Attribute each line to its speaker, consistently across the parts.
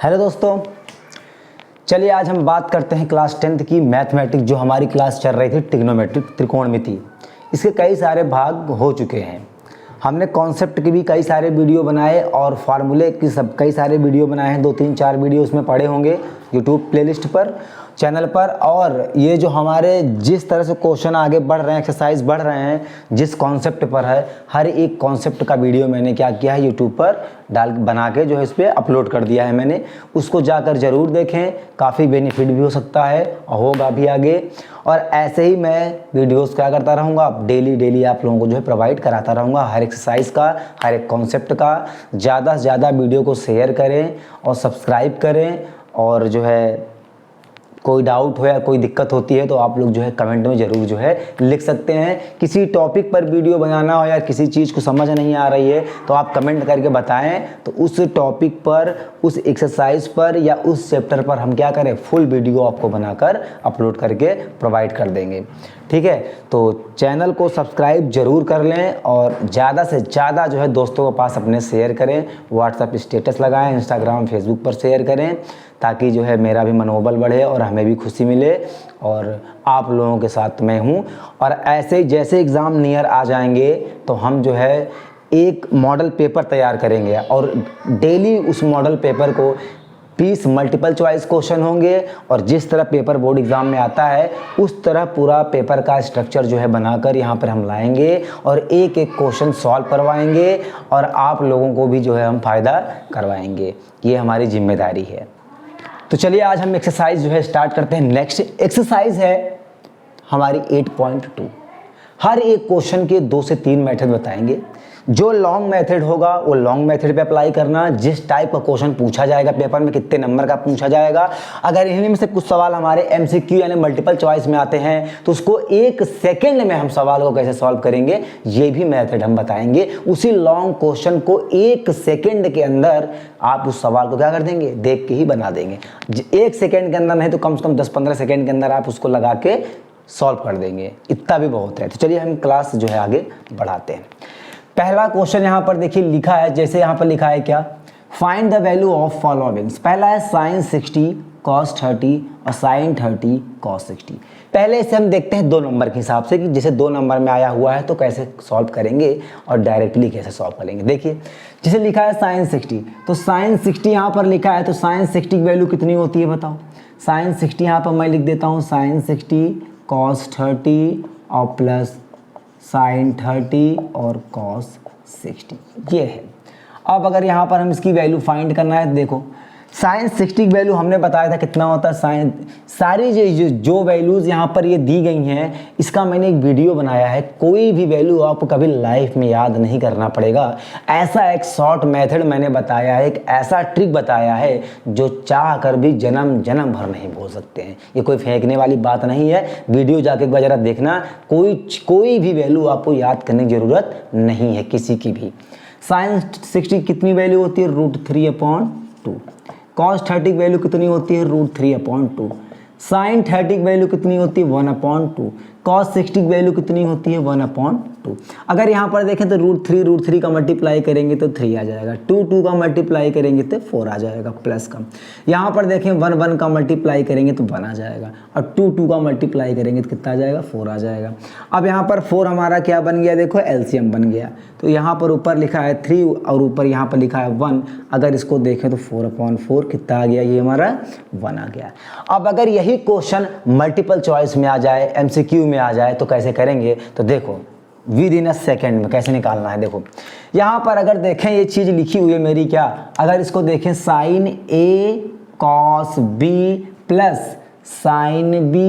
Speaker 1: Hello दोस्तों, चलिए आज हम बात करते हैं क्लास 10th की मैथमेटिक्स। जो हमारी क्लास चल रही थी ट्रिग्नोमेट्रिक, त्रिकोणमिति, इसके कई सारे भाग हो चुके हैं। हमने कॉन्सेप्ट के भी कई सारे वीडियो बनाए और फार्मूले की कई सारे वीडियो बनाए हैं। 2-3-4 वीडियो उसमें पड़े होंगे यूट्यूब प्लेलिस्ट पर, चैनल पर। और ये जो हमारे जिस तरह से क्वेश्चन आगे बढ़ रहे हैं, एक्सरसाइज बढ़ रहे हैं, जिस कॉन्सेप्ट पर है, हर एक कॉन्सेप्ट का वीडियो मैंने क्या किया है यूट्यूब पर बना के जो है इस पर अपलोड कर दिया है मैंने। उसको जाकर ज़रूर देखें, काफ़ी बेनिफिट भी हो सकता है और होगा भी आगे। और ऐसे ही मैं वीडियोस क्या करता रहूँगा, डेली आप लोगों को जो है प्रोवाइड कराता रहूँगा, हर एक्सरसाइज का, हर एक कॉन्सेप्ट का। ज़्यादा से ज़्यादा वीडियो को शेयर करें और सब्सक्राइब करें। और जो है कोई डाउट हो या कोई दिक्कत होती है तो आप लोग जो है कमेंट में ज़रूर जो है लिख सकते हैं। किसी टॉपिक पर वीडियो बनाना हो या किसी चीज़ को समझ नहीं आ रही है तो आप कमेंट करके बताएं, तो उस टॉपिक पर, उस एक्सरसाइज पर या उस चैप्टर पर हम क्या करें, फुल वीडियो आपको बनाकर अपलोड करके प्रोवाइड कर देंगे। ठीक है, तो चैनल को सब्सक्राइब जरूर कर लें और ज़्यादा से ज़्यादा जो है दोस्तों के पास अपने शेयर करें। व्हाट्सएप स्टेटस लगाएं, इंस्टाग्राम फेसबुक पर शेयर करें, ताकि जो है मेरा भी मनोबल बढ़े और हमें भी खुशी मिले और आप लोगों के साथ मैं हूँ। और ऐसे जैसे एग्ज़ाम नियर आ जाएंगे तो हम जो है एक मॉडल पेपर तैयार करेंगे और डेली उस मॉडल पेपर को 20 मल्टीपल चॉइस क्वेश्चन होंगे और जिस तरह पेपर बोर्ड एग्ज़ाम में आता है उस तरह पूरा पेपर का स्ट्रक्चर जो है बनाकर यहाँ पर हम लाएंगे और एक एक क्वेश्चन सॉल्व करवाएंगे और आप लोगों को भी जो है हम फ़ायदा करवाएंगे। ये हमारी जिम्मेदारी है। तो चलिए आज हम एक्सरसाइज जो है स्टार्ट करते हैं। नेक्स्ट एक्सरसाइज है हमारी 8.2। हर एक क्वेश्चन के 2 से 3 मेथड बताएंगे। जो लॉन्ग मेथड होगा वो लॉन्ग मेथड पे अप्लाई करना। जिस टाइप का क्वेश्चन पूछा जाएगा पेपर में, कितने नंबर का पूछा जाएगा, अगर इन्हीं में से कुछ सवाल हमारे MCQ यानी मल्टीपल चॉइस में आते हैं तो उसको 1 सेकेंड में हम सवाल को कैसे सॉल्व करेंगे ये भी मेथड हम बताएंगे। उसी लॉन्ग क्वेश्चन को 1 सेकेंड के अंदर आप उस सवाल को क्या कर देंगे, देख के ही बना देंगे। 1 सेकेंड के अंदर नहीं तो कम से कम 10-15 सेकेंड के अंदर आप उसको लगा के सॉल्व कर देंगे, इतना भी बहुत है। तो चलिए हम क्लास जो है आगे बढ़ाते हैं। पहला क्वेश्चन यहाँ पर देखिए लिखा है, जैसे यहाँ पर लिखा है क्या, find the value of followings. पहला है sin 60 cos 30 और sin 30 cos 60। पहले इसे हम देखते हैं 2 नंबर के हिसाब से कि जैसे 2 नंबर में आया हुआ है तो कैसे सॉल्व करेंगे और डायरेक्टली कैसे सॉल्व करेंगे। देखिए जैसे लिखा है sin 60, तो sin 60 यहाँ पर लिखा है तो sin 60 की वैल्यू कितनी होती है बताओ। sin 60 यहाँ पर मैं लिख देता हूँ sin 60 cos 30 और प्लस sin 30 और cos 60, ये है। अब अगर यहाँ पर हम इसकी वैल्यू फाइंड करना है, देखो sin 60 की वैल्यू हमने बताया था कितना होता है। साइन सारी जो वैल्यूज़ यहाँ पर ये दी गई हैं, इसका मैंने एक वीडियो बनाया है। कोई भी वैल्यू आपको कभी लाइफ में याद नहीं करना पड़ेगा। ऐसा एक शॉर्ट मेथड मैंने बताया है, एक ऐसा ट्रिक बताया है जो चाह कर भी जन्म जन्म भर नहीं भूल सकते हैं। ये कोई फेंकने वाली बात नहीं है। वीडियो जाके एक बार जरा देखना। कोई भी वैल्यू आपको याद करने की ज़रूरत नहीं है, किसी की भी। sin 60 कितनी वैल्यू होती है, √3/2। cos 30 की वैल्यू कितनी होती है, √3/2। sin 30 की वैल्यू कितनी होती है, 1/2। cos 60 की वैल्यू कितनी होती है, 1/2। अगर यहाँ पर देखें तो √3 का मल्टीप्लाई करेंगे तो 3 आ जाएगा, 2 का मल्टीप्लाई करेंगे तो 4 आ जाएगा प्लस का। यहाँ पर देखें 1 का मल्टीप्लाई करेंगे तो 1 आ जाएगा और 2 का मल्टीप्लाई करेंगे तो कितना आ जाएगा, 4 आ जाएगा। अब यहाँ पर 4 हमारा क्या बन गया, देखो एलसीएम बन गया। तो यहाँ पर ऊपर लिखा है 3 और ऊपर यहाँ पर लिखा है 1। अगर इसको देखें तो 4/4 कितना आ गया, ये हमारा 1 आ गया। अब अगर यही क्वेश्चन मल्टीपल चॉइस में आ जाए, MCQ में आ जाए तो कैसे करेंगे, तो देखो विद इन अ सेकेंड में कैसे निकालना है। देखो यहाँ पर अगर देखें ये चीज़ लिखी हुई है मेरी, क्या, अगर इसको देखें sin A cos B plus sin B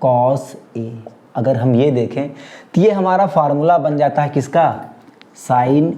Speaker 1: cos A, अगर हम ये देखें तो ये हमारा फार्मूला बन जाता है किसका, sin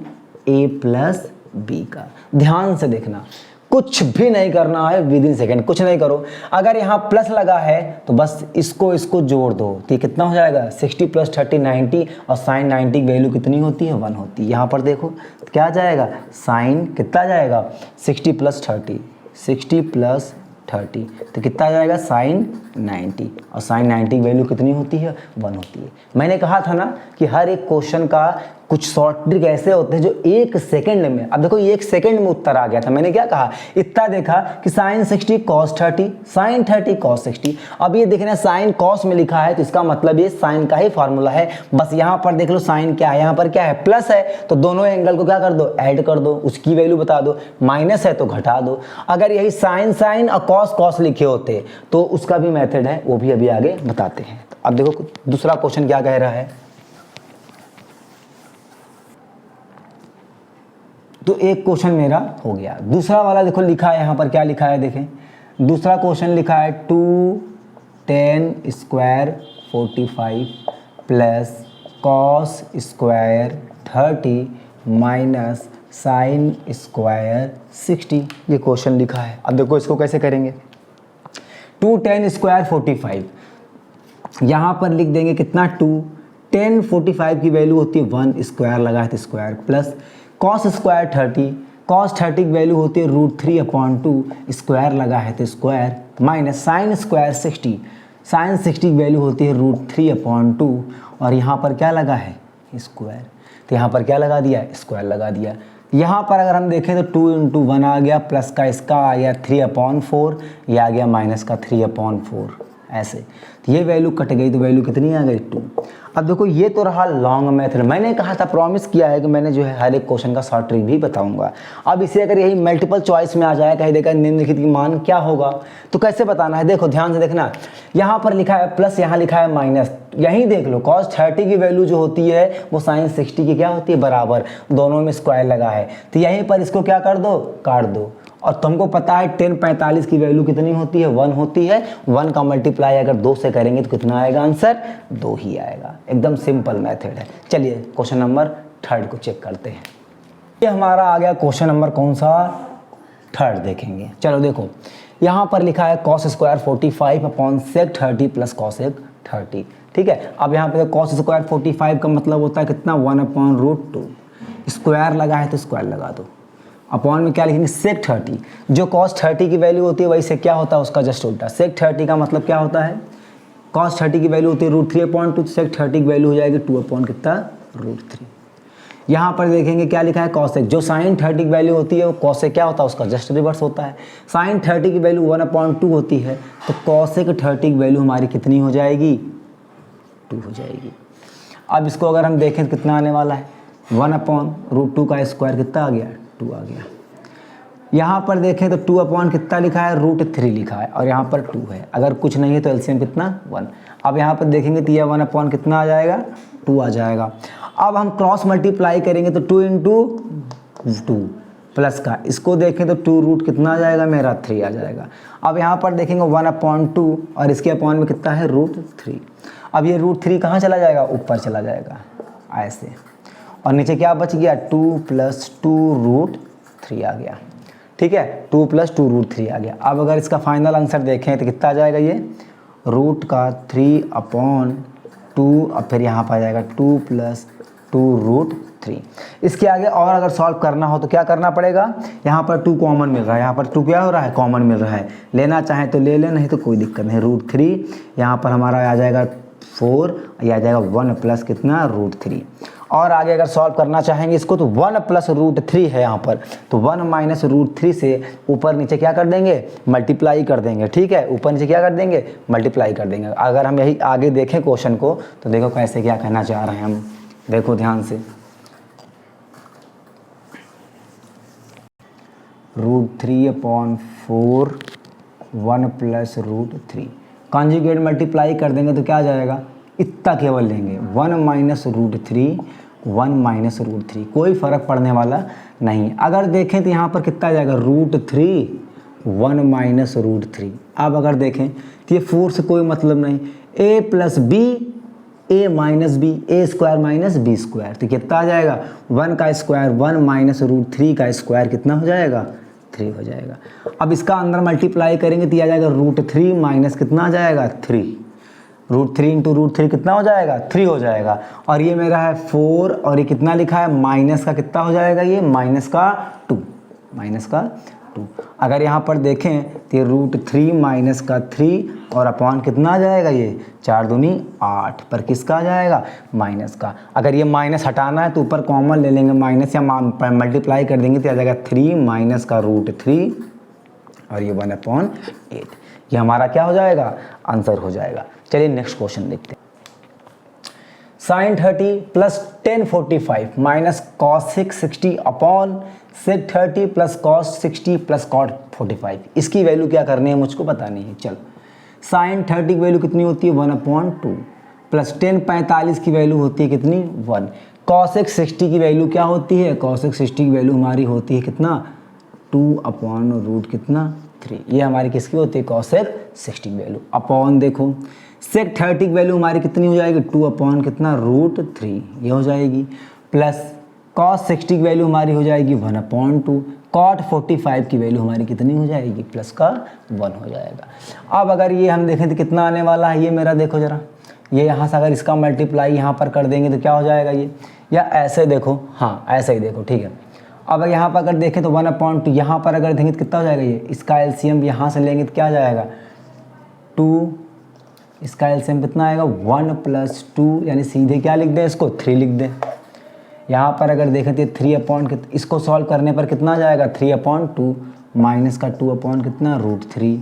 Speaker 1: A प्लस B का। ध्यान से देखना, कुछ भी नहीं करना है, विद इन सेकेंड कुछ नहीं करो। अगर यहाँ प्लस लगा है तो बस इसको जोड़ दो तो ये कितना हो जाएगा, 60 + 30 90 और sin 90 की वैल्यू कितनी होती है, 1 होती है। यहाँ पर देखो तो क्या आ जाएगा, sin कितना आ जाएगा, 60 + 30, 60 + 30 तो कितना आ जाएगा, sin 90 और sin 90 की वैल्यू कितनी होती है, 1 होती है। मैंने कहा था ना कि हर एक क्वेश्चन का कुछ शॉर्ट ट्रिक ऐसे होते हैं जो 1 सेकंड में, अब देखो 1 सेकंड में उत्तर आ गया था। मैंने क्या कहा, इतना देखा कि sin 60 cos 30, sin 30 cos 60। अब ये देखना sin cos में लिखा है तो इसका मतलब ये sin का ही फॉर्मूला है। बस यहाँ पर देख लो sin क्या है, यहाँ पर क्या है, प्लस है, तो दोनों एंगल को क्या कर दो, ऐड कर दो, उसकी वैल्यू बता दो, माइनस है तो घटा दो। अगर यही sin sin और cos cos लिखे होते तो उसका भी मेथड है, वो भी अभी आगे बताते हैं। अब देखो दूसरा क्वेश्चन क्या कह रहा है, तो एक क्वेश्चन मेरा हो गया। दूसरा वाला देखो लिखा है, यहाँ पर क्या लिखा है देखें, दूसरा क्वेश्चन लिखा है 2 tan square 45 plus cos square 30 minus sin square 60, ये क्वेश्चन लिखा है। अब देखो इसको कैसे करेंगे, 2 tan स्क्वायर 45 यहाँ पर लिख देंगे कितना 2, tan 45 की वैल्यू होती है 1, स्क्वायर लगा है तो square, plus cos square 30, cos 30 की वैल्यू होती है √3/2, स्क्वायर लगा है तो square, minus sin square 60, sin 60 की वैल्यू होती है √3/2 और यहाँ पर क्या लगा है, स्क्वायर, तो यहाँ पर क्या लगा दिया, स्क्वायर लगा दिया। यहाँ पर अगर हम देखें तो 2 × 1 आ गया, प्लस का इसका आ गया 3/4, ये आ गया माइनस का 3/4, ऐसे, तो ये वैल्यू कट गई तो वैल्यू कितनी आ गई 2। अब देखो ये तो रहा लॉन्ग मेथड, मैंने कहा था, प्रॉमिस किया है कि मैंने जो है हर एक क्वेश्चन का शॉर्ट ट्रिक भी बताऊंगा। अब इसे अगर यही मल्टीपल चॉइस में आ जाए, कहीं देखा निम्नलिखित की मान क्या होगा, तो कैसे बताना है, देखो ध्यान से देखना, यहाँ पर लिखा है प्लस, यहाँ लिखा है माइनस, यहीं देख लो cos 30 की वैल्यू जो होती है वो sin 60 की क्या होती है, बराबर, दोनों में स्क्वायर लगा है, तो यहीं पर इसको क्या कर दो, काट दो। और तुमको पता है tan 45 की वैल्यू कितनी होती है, 1 होती है, 1 का मल्टीप्लाई अगर 2 से करेंगे तो कितना आएगा आंसर, 2 ही आएगा। एकदम सिंपल मेथड है। चलिए क्वेश्चन नंबर 3 को चेक करते हैं। ये हमारा आ गया क्वेश्चन नंबर कौन सा, 3 देखेंगे। चलो देखो यहाँ पर लिखा है cos square 45/sec 30 plus cosec 30, ठीक है। अब यहाँ पे cos स्क्वायर 45 का मतलब होता है कितना, 1/√2, स्क्वायर लगा है तो स्क्वायर लगा दो, अपॉन में क्या लिखेंगे sec 30, जो cos 30 की वैल्यू होती है वही से क्या होता है उसका जस्ट उल्टा, sec 30 का मतलब क्या होता है, cos 30 की वैल्यू होती है √3/2, sec 30 की वैल्यू हो जाएगी 2/√3। यहाँ पर देखेंगे क्या लिखा है cosec, जो sin 30 की वैल्यू होती है वो cosec क्या होता है उसका जस्ट रिवर्स होता है, sin 30 की वैल्यू 1/2 होती है तो cosec 30 की वैल्यू हमारी कितनी हो जाएगी, 2 हो जाएगी। अब इसको अगर हम देखें तो कितना आने वाला है, 1/√2 का स्क्वायर कितना आ गया, 2 आ गया। यहाँ पर देखें तो 2 कितना लिखा है, √3 लिखा है और यहाँ पर 2 है, अगर कुछ नहीं है तो एलसीएम कितना 1। अब यहाँ पर देखेंगे तो यह 1 कितना आ जाएगा, 2 आ जाएगा। अब हम क्रॉस मल्टीप्लाई करेंगे तो 2 × 2 प्लस का, इसको देखें तो 2 रूट कितना आ जाएगा मेरा, 3 आ जाएगा। अब यहाँ पर देखेंगे 1/2 और इसके अपॉन में कितना है, √3। अब ये √3 कहाँ चला जाएगा, ऊपर चला जाएगा ऐसे, और नीचे क्या बच गया, 2 + 2√3 आ गया, ठीक है, 2 + 2√3 आ गया। अब अगर इसका फाइनल आंसर देखें तो कितना आ जाएगा, ये √3/2, अब फिर यहाँ पर आ जाएगा 2 + 2√3। इसके आगे और अगर सॉल्व करना हो तो क्या करना पड़ेगा, यहाँ पर 2 कॉमन मिल रहा है, यहाँ पर 2 क्या हो रहा है, कॉमन मिल रहा है, लेना चाहें तो ले लें, नहीं तो कोई दिक्कत नहीं। √3 यहाँ पर हमारा आ जाएगा 4, यह आ जाएगा 1 + कितना, √3। और आगे अगर सॉल्व करना चाहेंगे इसको तो 1 + √3 है यहाँ पर, तो 1 - √3 से ऊपर नीचे क्या कर देंगे, मल्टीप्लाई कर देंगे, ठीक है, ऊपर नीचे क्या कर देंगे, मल्टीप्लाई कर देंगे। अगर हम यही आगे देखें क्वेश्चन को तो देखो कैसे क्या कहना चाह रहे हैं हम, देखो ध्यान से, √3/4 1 + √3 कॉन्जुगेट मल्टीप्लाई कर देंगे तो क्या आ जाएगा, इतना केवल लेंगे, 1 - √3 1 - √3, कोई फ़र्क पड़ने वाला नहीं। अगर देखें तो यहाँ पर कितना आ जाएगा, √3 1 - √3। अब अगर देखें तो ये 4 से कोई मतलब नहीं, a + b a - b, a² - b², तो कितना आ जाएगा, 1 का स्क्वायर 1 - √3 का स्क्वायर कितना हो जाएगा, 3 हो जाएगा। अब इसका अंदर मल्टीप्लाई करेंगे तो ये आ जाएगा √3 माइनस कितना आ जाएगा, 3, √3 × √3 कितना हो जाएगा, 3 हो जाएगा। और ये मेरा है 4 और ये कितना लिखा है, माइनस का कितना हो जाएगा, ये -2, 2। अगर यहाँ पर देखें तो ये √3 माइनस का 3 और अपॉन कितना आ जाएगा, ये 4 दूनी 8 पर किसका आ जाएगा, माइनस का। अगर ये माइनस हटाना है तो ऊपर कॉमन ले लेंगे माइनस या मल्टीप्लाई कर देंगे तो आ जाएगा 3 माइनस का √3 और ये 1/8। ये हमारा क्या हो जाएगा, आंसर हो जाएगा। चलिए नेक्स्ट क्वेश्चन देखते हैं। sin 30 plus 1045 minus cos 660 upon sec 30 plus cos 60 plus cot 45, इसकी वैल्यू क्या करनी है मुझको पता नहीं है। चलो sin 30 की वैल्यू कितनी होती है 1/2 प्लस 1045 की वैल्यू होती है कितनी 1। cos 60 की वैल्यू क्या होती है, cos 60 की वैल्यू हमारी होती है कितना 2/√3। ये हमारी किसकी होती है, cos 60 की वैल्यू। अपॉन देखो sec 30 की वैल्यू हमारी कितनी हो जाएगी 2/√3 ये हो जाएगी, प्लस cos 60 की वैल्यू हमारी हो जाएगी 1/2, cot 45 की वैल्यू हमारी कितनी हो जाएगी, प्लस का 1 हो जाएगा। अब अगर ये हम देखें तो कितना आने वाला है, ये मेरा देखो ज़रा, ये यहाँ से अगर इसका मल्टीप्लाई यहाँ पर कर देंगे तो क्या हो जाएगा ये, या ऐसे देखो, हाँ ऐसे ही देखो, ठीक है। अब यहाँ पर अगर देखें तो 1/2, यहाँ पर अगर देखेंगे तो कितना हो जाएगा, ये इसका एलसीएम यहाँ से लेंगे तो क्या आ जाएगा 2, इसका एलसीएम कितना आएगा 1 + 2, यानी सीधे क्या लिख दें इसको 3 लिख दें। यहाँ पर अगर देखें तो 3 इसको सॉल्व करने पर कितना आ जाएगा 3/2 माइनस का 2 कितना √3।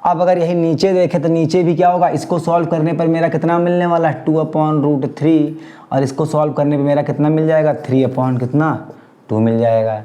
Speaker 1: अब अगर यही नीचे देखें तो नीचे भी क्या होगा, इसको सॉल्व करने पर मेरा कितना मिलने वाला है 2/√3 और इसको सॉल्व करने पर मेरा कितना मिल जाएगा 3/2 मिल जाएगा।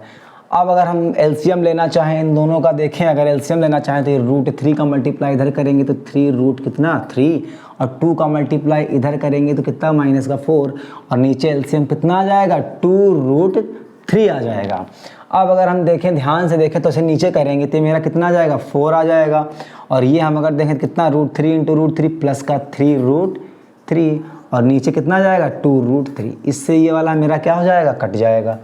Speaker 1: अब अगर हम एलसीएम लेना चाहें इन दोनों का, देखें अगर एलसीएम लेना चाहें तो ये √3 का मल्टीप्लाई इधर करेंगे तो 3 और 2 का मल्टीप्लाई इधर करेंगे तो कितना माइनस का 4 और नीचे एलसीएम कितना आ जाएगा 2√3 आ जाएगा। अब अगर हम देखें ध्यान से देखें तो इसे नीचे करेंगे तो मेरा कितना आ जाएगा 4 आ जाएगा, और ये हम अगर देखें कितना √3 × √3 प्लस का 3√3 और नीचे कितना आ जाएगा 2√3। इससे ये वाला मेरा क्या हो जाएगा, कट जाएगा।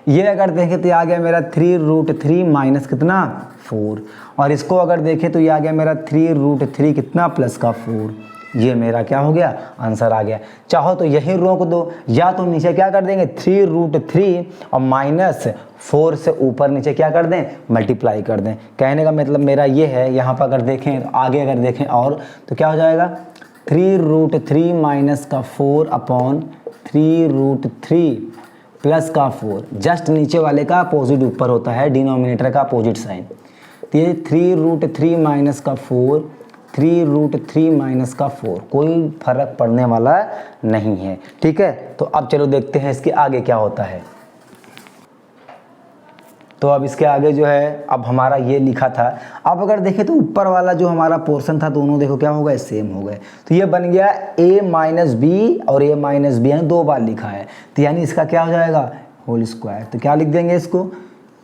Speaker 1: ये अगर देखें तो ये आ गया मेरा 3√3 माइनस कितना 4, और इसको अगर देखें तो ये आ गया मेरा 3√3 कितना प्लस का 4। ये मेरा क्या हो गया, आंसर आ गया। चाहो तो यही रोक दो, या तो नीचे क्या कर देंगे 3√3 और माइनस 4 से ऊपर नीचे क्या कर दें मल्टीप्लाई कर दें। कहने का मतलब मेरा ये है, यहाँ पर अगर देखें आगे अगर देखें और तो क्या हो जाएगा 3√3 माइनस का 4 अपॉन 3√3 प्लस का 4। जस्ट नीचे वाले का अपोजिट ऊपर होता है, डिनोमिनेटर का अपोजिट साइन। तो ये 3√3 माइनस का 4, 3√3 माइनस का 4, कोई फर्क पड़ने वाला नहीं है, ठीक है। तो अब चलो देखते हैं इसके आगे क्या होता है। तो अब इसके आगे जो है, अब हमारा ये लिखा था, अब अगर देखें तो ऊपर वाला जो हमारा पोर्शन था दोनों देखो क्या हो गए, सेम हो गए। तो ये बन गया a - b और a - b है, 2 बार लिखा है, तो यानी इसका क्या हो जाएगा होल स्क्वायर। तो क्या लिख देंगे इसको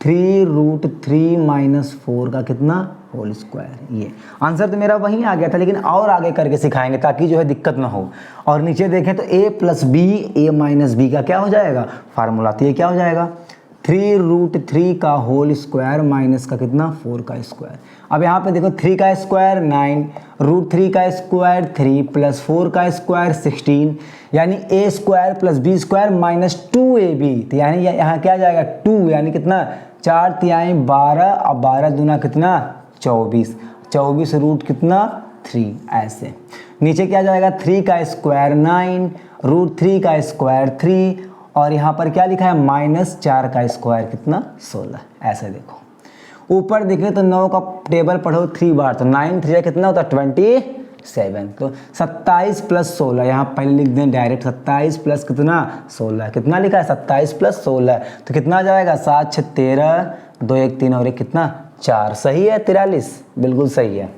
Speaker 1: 3√3 माइनस 4 का कितना होल स्क्वायर। ये आंसर तो मेरा वहीं आ गया था, लेकिन और आगे करके सिखाएंगे ताकि जो है दिक्कत ना हो। और नीचे देखें तो a + b a - b का क्या हो जाएगा फार्मूला, तो ये क्या हो जाएगा 3√3 का होल स्क्वायर माइनस का कितना 4 का स्क्वायर। अब यहाँ पे देखो 3 का स्क्वायर 9, √3 का स्क्वायर 3 प्लस 4 का स्क्वायर 16, यानी a square plus b square minus 2ab। तो यानी यहाँ क्या जाएगा 2, यानी कितना 4 तिहाई 12 और 12 दूना कितना 24, 24 रूट कितना 3। ऐसे नीचे क्या जाएगा 3 का स्क्वायर 9, √3 का स्क्वायर 3 और यहाँ पर क्या लिखा है -4 का स्क्वायर कितना 16। ऐसे देखो ऊपर देखें तो 9 का टेबल पढ़ो 3 बार, तो 9 3 कितना होता है 27। तो 27 + 16 यहाँ पहले लिख दें डायरेक्ट, 27 प्लस कितना 16, कितना लिखा है 27 + 16, तो कितना आ जाएगा 7 6 13, 2 1 3 और 1 कितना 4, सही है 43, बिल्कुल सही है।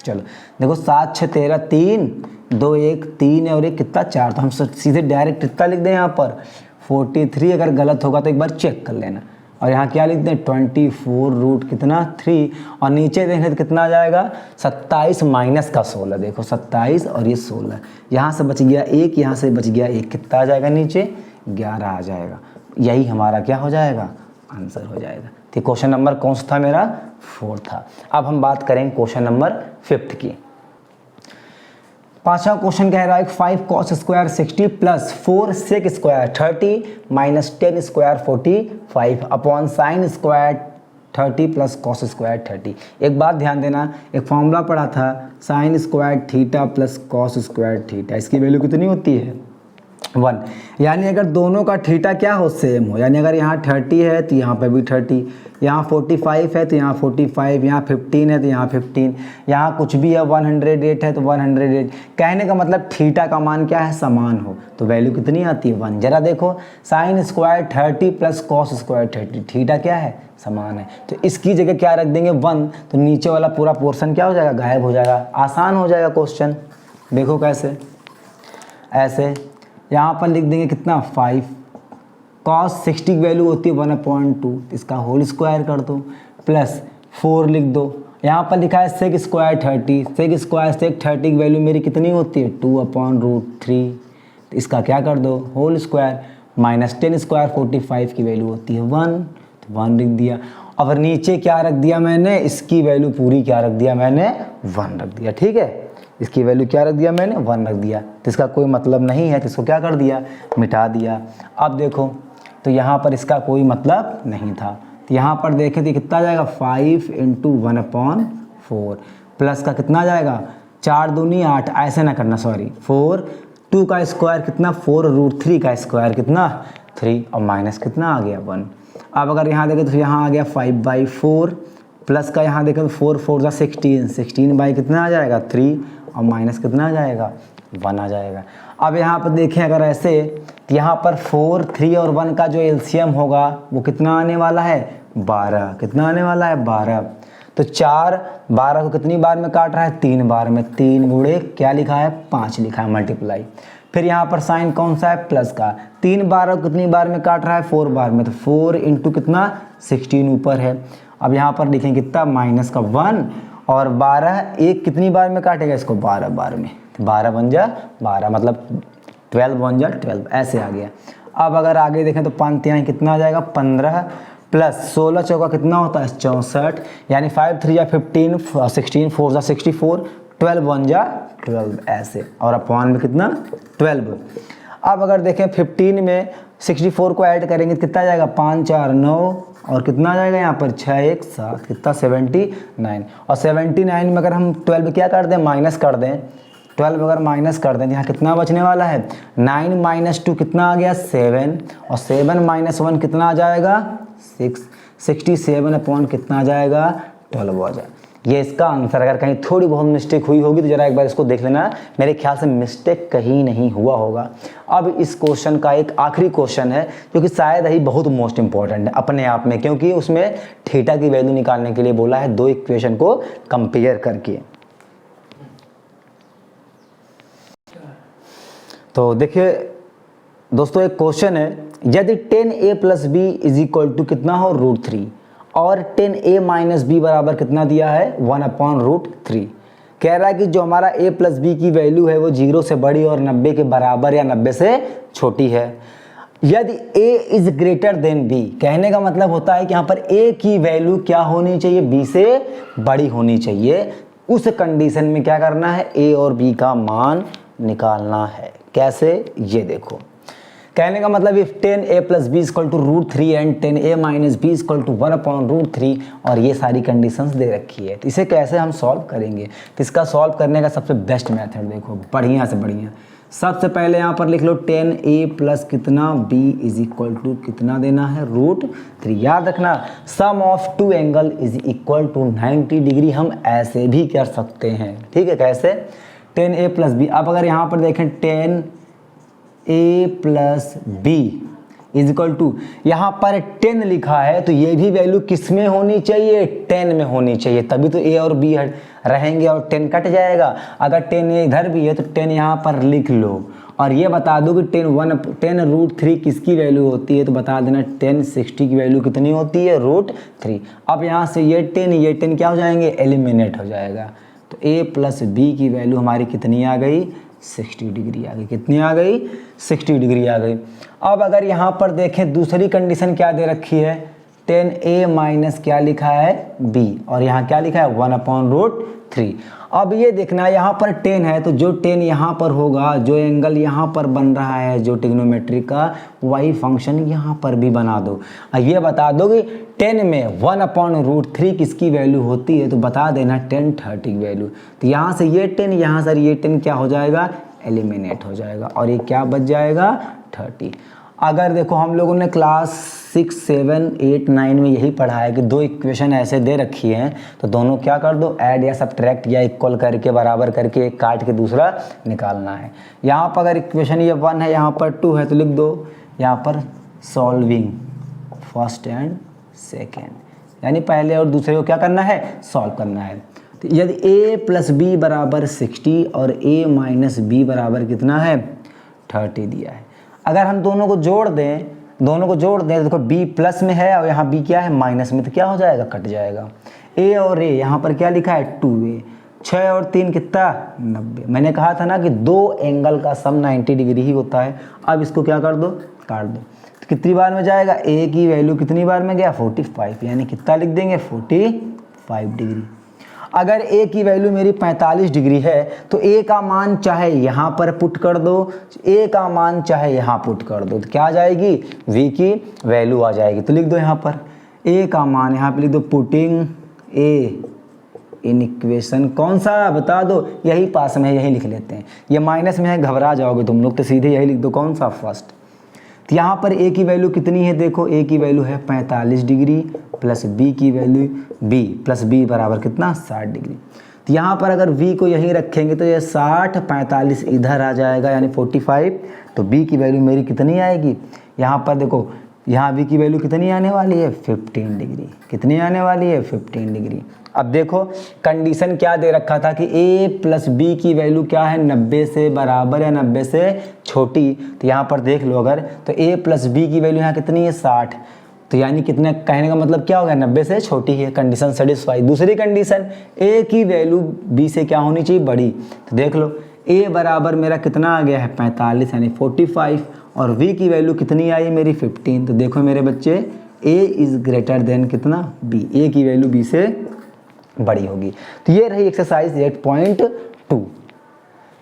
Speaker 1: चलो देखो 7 6 13 3, 2 1 3 और 1 कितना 4, तो हम सीधे डायरेक्ट कितना लिख दें यहाँ पर 43। अगर गलत होगा तो एक बार चेक कर लेना। और यहाँ क्या लिख दें 24 रूट कितना 3 और नीचे देखें तो कितना आ जाएगा 27 माइनस का 16। देखो 27 और ये 16, यहाँ से बच गया 1, यहाँ से बच गया 1, कितना आ जाएगा नीचे 11 आ जाएगा। यही हमारा क्या हो जाएगा आंसर हो जाएगा। तो क्वेश्चन नंबर कौन सा था मेरा 4 था। अब हम बात करें क्वेश्चन नंबर 5 की। पांचवा क्वेश्चन कह रहा है 5 cos square 60 plus 4 sec square 30 minus 10 square 45 upon sine square 30 plus cos square 30। एक बात ध्यान देना, एक फॉर्मूला पढ़ा था sine square theta plus cos square theta, इसकी वैल्यू कितनी होती है 1। यानी अगर दोनों का थीटा क्या हो सेम हो, यानी अगर यहाँ 30 है तो यहाँ पे भी 30, यहाँ 45 है तो यहाँ 45, यहाँ 15 है तो यहाँ 15, यहाँ कुछ भी है 108 है तो 108। कहने का मतलब थीटा का मान क्या है, समान हो, तो वैल्यू कितनी आती है 1। जरा देखो sine square 30 plus cos square 30, theta क्या है, समान है, तो इसकी जगह क्या रख देंगे 1, तो नीचे वाला पूरा पोर्शन क्या हो जाएगा, गायब हो जाएगा, आसान हो जाएगा क्वेश्चन। देखो कैसे, ऐसे यहाँ पर लिख देंगे कितना 5, कॉस 60 की वैल्यू होती है 1/2, इसका होल स्क्वायर कर दो, प्लस 4 लिख दो। यहाँ पर लिखा है sec square 30, sec square sec 30 की वैल्यू मेरी कितनी होती है 2/√3, तो इसका क्या कर दो होल स्क्वायर, माइनस 10 स्क्वायर 45 की वैल्यू होती है 1, तो 1 लिख दिया। और नीचे क्या रख दिया मैंने, इसकी वैल्यू पूरी क्या रख दिया मैंने 1 रख दिया, ठीक है, इसकी वैल्यू क्या रख दिया मैंने 1 रख दिया, तो इसका कोई मतलब नहीं है, तो इसको क्या कर दिया, मिटा दिया। अब देखो तो यहाँ पर इसका कोई मतलब नहीं था, तो यहाँ पर देखें तो कितना जाएगा 5 × 1/4, प्लस का कितना जाएगा 4 दूनी 8, ऐसे ना करना सॉरी 4, 2 का स्क्वायर कितना 4√3 का स्क्वायर कितना 3, और माइनस कितना आ गया 1। अब अगर यहाँ देखें तो यहाँ आ गया 5/4, प्लस का यहाँ देखें तो 4 4 16, 16 बाई कितना आ जाएगा 3, और माइनस कितना आ जाएगा 1 आ जाएगा। अब यहाँ पर देखें अगर ऐसे, तो यहाँ पर 4, 3 और 1 का जो एलसीएम होगा वो कितना आने वाला है 12, कितना आने वाला है 12, तो 4 12 को कितनी बार में काट रहा है 3 बार में, 3 गुणे क्या लिखा है 5 लिखा है मल्टीप्लाई। फिर यहाँ पर साइन कौन सा है प्लस का, 3 12 को कितनी बार में काट रहा है 4 बार में, तो 4 × कितना 16 ऊपर है। अब यहाँ पर लिखें कितना माइनस का 1, और 12 एक कितनी बार में काटेगा इसको 12 बार में, 12 बन जा 12, मतलब 12 बन जा 12, ऐसे आ गया। अब अगर आगे देखें तो 5 यहाँ कितना आ जाएगा 15, प्लस 16 चौका कितना होता है 64, यानी 5 3 15, 16 4 64, 12 बन जा 12 ऐसे, और अपॉन में कितना 12। अब अगर देखें 15 में 64 को ऐड करेंगे तो कितना जाएगा 5 4 9, और कितना आ जाएगा यहाँ पर 6 1 7, कितना 79, और 79 में अगर हम 12 क्या कर दें माइनस कर दें, 12 अगर माइनस कर दें तो यहाँ कितना बचने वाला है 9 - 2 कितना आ गया 7, और 7 - 1 कितना आ जाएगा 6, 67 अपॉन कितना आ जाएगा 12 आ जाएगा। ये इसका आंसर। अगर कहीं थोड़ी बहुत मिस्टेक हुई होगी तो जरा एक बार इसको देख लेना, मेरे ख्याल से मिस्टेक कहीं नहीं हुआ होगा। अब इस क्वेश्चन का एक आखिरी क्वेश्चन है जो कि शायद ही बहुत मोस्ट इंपॉर्टेंट है अपने आप में, क्योंकि उसमें थीटा की वैल्यू निकालने के लिए बोला है 2 इक्वेशन को कंपेयर करके। तो देखिए दोस्तों, एक क्वेश्चन है, यदि 10a + b = कितना हो √3 और 10a - b बराबर कितना दिया है 1/√3। कह रहा है कि जो हमारा a + b की वैल्यू है वो 0 से बड़ी और 90 के बराबर या 90 से छोटी है। यदि a > b, कहने का मतलब होता है कि यहाँ पर a की वैल्यू क्या होनी चाहिए b से बड़ी होनी चाहिए। उस कंडीशन में क्या करना है a और b का मान निकालना है। कैसे, ये देखो, कहने का मतलब if 10a + b = √3 and 10a - b = 1/√3, और ये सारी कंडीशंस दे रखी है, तो इसे कैसे हम सॉल्व करेंगे। तो इसका सॉल्व करने का सबसे बेस्ट मेथड देखो, बढ़िया से बढ़िया, सबसे पहले यहाँ पर लिख लो 10a + कितना b = कितना देना है √3। याद रखना सम ऑफ 2 एंगल = 90 डिग्री, हम ऐसे भी कर सकते हैं, ठीक है। कैसे, 10a + b, अब अगर यहाँ पर देखें 10a + b = यहाँ पर 10 लिखा है, तो ये भी वैल्यू किस में होनी चाहिए 10 में होनी चाहिए, तभी तो a और b रहेंगे और 10 कट जाएगा। अगर 10a इधर भी है तो 10 यहाँ पर लिख लो, और ये बता दो कि 10 √3 किसकी वैल्यू होती है, तो बता देना 10 60 की वैल्यू कितनी होती है √3। अब यहाँ से ये 10 क्या हो जाएंगे, एलिमिनेट हो जाएगा, तो a + b की वैल्यू हमारी कितनी आ गई 60 डिग्री आ गई। कितनी आ गई 60 डिग्री आ गई। अब अगर यहाँ पर देखें दूसरी कंडीशन क्या दे रखी है, 10a माइनस क्या लिखा है b, और यहाँ क्या लिखा है 1/√3। अब ये देखना यहाँ पर 10 है तो जो 10 यहाँ पर होगा, जो एंगल यहाँ पर बन रहा है जो ट्रिग्नोमेट्री का, वही फंक्शन यहाँ पर भी बना दो। ये बता दो कि 10 में 1/√3 किसकी वैल्यू होती है, तो बता देना 10 30 की वैल्यू। तो यहाँ से ये 10, यहाँ से ये 10 क्या हो जाएगा, एलिमिनेट हो जाएगा, और ये क्या बच जाएगा 30। अगर देखो हम लोगों ने क्लास 6, 7, 8, 9 में यही पढ़ा है कि दो इक्वेशन ऐसे दे रखी हैं तो दोनों क्या कर दो, ऐड या सब्ट्रैक्ट या इक्वल करके, बराबर करके, एक काट के दूसरा निकालना है। यहाँ पर अगर इक्वेशन ये 1 है, यहाँ पर 2 है, तो लिख दो यहाँ पर सॉल्विंग फर्स्ट एंड सेकेंड, यानी पहले और दूसरे को क्या करना है, सॉल्व करना है। तो यदि a + b बराबर 60 और a - b बराबर कितना है 30 दिया है, अगर हम दोनों को जोड़ दें देखो b प्लस में है और यहाँ b क्या है माइनस में, तो क्या हो जाएगा, कट जाएगा। a और a यहाँ पर क्या लिखा है 2a, 6 और 3 कितना 90। मैंने कहा था ना कि दो एंगल का सम 90 डिग्री ही होता है। अब इसको क्या कर दो, काट दो, तो कितनी बार में जाएगा, a की वैल्यू कितनी बार में गया 45, यानी कितना लिख देंगे 45 डिग्री। अगर a की वैल्यू मेरी 45 डिग्री है तो a का मान चाहे यहाँ पर पुट कर दो, a का मान चाहे यहाँ पुट कर दो, तो क्या आ जाएगी, v की वैल्यू आ जाएगी। तो लिख दो यहाँ पर a का मान, यहाँ पे लिख दो पुटिंग a इन इक्वेशन, कौन सा बता दो, यही पास में है, यही लिख लेते हैं। ये माइनस में है, घबरा जाओगे तुम लोग, तो सीधे यही लिख दो, कौन सा फर्स्ट। तो यहाँ पर a की वैल्यू कितनी है, देखो a की वैल्यू है 45 डिग्री प्लस b की वैल्यू b प्लस b बराबर कितना 60 डिग्री। तो यहाँ पर अगर v को यहीं रखेंगे तो ये 60, 45 इधर आ जाएगा यानी 45, तो b की वैल्यू मेरी कितनी आएगी, यहाँ पर देखो यहाँ v की वैल्यू कितनी आने वाली है 15 डिग्री, कितनी आने वाली है 15 डिग्री। अब देखो कंडीशन क्या दे रखा था कि a + b की वैल्यू क्या है 90 से बराबर या 90 से छोटी, तो यहाँ पर देख लो अगर, तो a + b की वैल्यू यहाँ कितनी है 60, तो यानी कितने, कहने का मतलब क्या हो गया 90 से छोटी है, कंडीशन सेटिस्फाई। दूसरी कंडीशन a की वैल्यू b से क्या होनी चाहिए, बड़ी, तो देख लो a बराबर मेरा कितना आ गया है 45 यानी 45, और v की वैल्यू कितनी आई मेरी 15, तो देखो मेरे बच्चे a इज़ ग्रेटर देन कितना b, a की वैल्यू b से बड़ी होगी। तो ये रही एक्सरसाइज 8.2।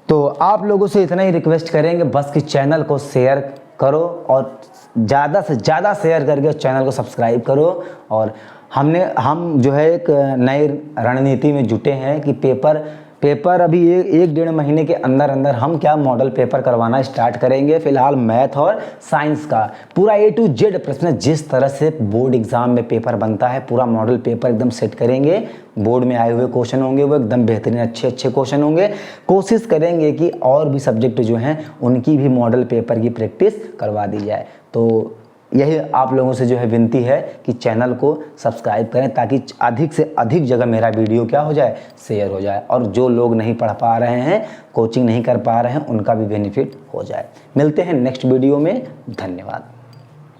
Speaker 1: तो आप लोगों से इतना ही रिक्वेस्ट करेंगे बस कि चैनल को शेयर करो और ज़्यादा से ज़्यादा शेयर करके उस चैनल को सब्सक्राइब करो। और हम जो है एक नई रणनीति में जुटे हैं कि पेपर अभी 1-1.5 महीने के अंदर हम क्या मॉडल पेपर करवाना स्टार्ट करेंगे। फिलहाल मैथ और साइंस का पूरा A to Z प्रश्न, जिस तरह से बोर्ड एग्जाम में पेपर बनता है पूरा मॉडल पेपर एकदम सेट करेंगे। बोर्ड में आए हुए क्वेश्चन होंगे वो एकदम बेहतरीन अच्छे क्वेश्चन होंगे। कोशिश करेंगे कि और भी सब्जेक्ट जो हैं उनकी भी मॉडल पेपर की प्रैक्टिस करवा दी जाए। तो यही आप लोगों से जो है विनती है कि चैनल को सब्सक्राइब करें ताकि अधिक से अधिक जगह मेरा वीडियो क्या हो जाए, शेयर हो जाए, और जो लोग नहीं पढ़ पा रहे हैं, कोचिंग नहीं कर पा रहे हैं, उनका भी बेनिफिट हो जाए। मिलते हैं नेक्स्ट वीडियो में। धन्यवाद।